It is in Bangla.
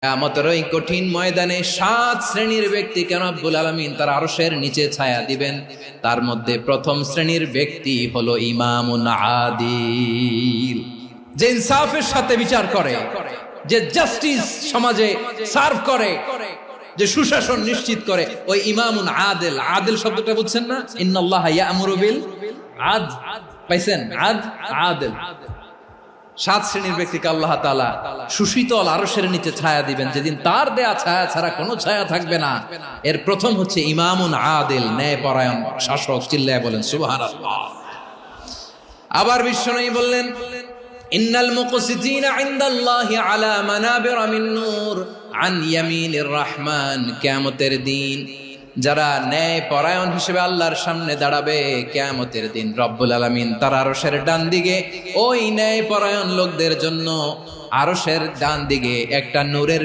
কিয়ামতের ওই কঠিন ময়দানে 7 শ্রেণীর ব্যক্তিকে রব্বুল আলামিন তার আরশের নিচে ছায়া দিবেন। তার মধ্যে প্রথম শ্রেণীর ব্যক্তি হলো ইমামুন আদিল, যে ইনসাফের সাথে বিচার করে, যে জাস্টিস সমাজে সার্ভ করে, যে সুশাসন নিশ্চিত করে, ওই ইমামুন আদিল। আদিল শব্দটা বুঝছেন না? ইন্নাল্লাহা ইয়া'মুরু বিল আদল, পাইছেন? আদিল। 7 শ্রেণীর ব্যক্তিকে আল্লাহ তাআলা সুশীতল আরশের নিচে ছায়া দিবেন, যেদিন তার দেয়া ছায়া ছাড়া কোনো ছায়া থাকবে না। এর প্রথম হচ্ছে ইমামুন আদিল, ন্যায়পরায়ণ শাসক। চিল্লায় বলেন সুবহানাল্লাহ। আবার বিশ্বনবী বললেন, ইন্নাল মুকসিতিনা ইনদাল্লাহি আলা মানাবিরা মিন নূর আন ইয়ামিনির রহমান। কিয়ামতের দিন যারা ন্যায় পরায়ণ হিসেবে আল্লাহর সামনে দাঁড়াবে, কিয়ামতের দিন রব্বুল আলামিন তার আরশের ডান দিকে ওই ন্যায় পরায়ণ লোকদের জন্য আরশের ডান দিকে একটা নূরের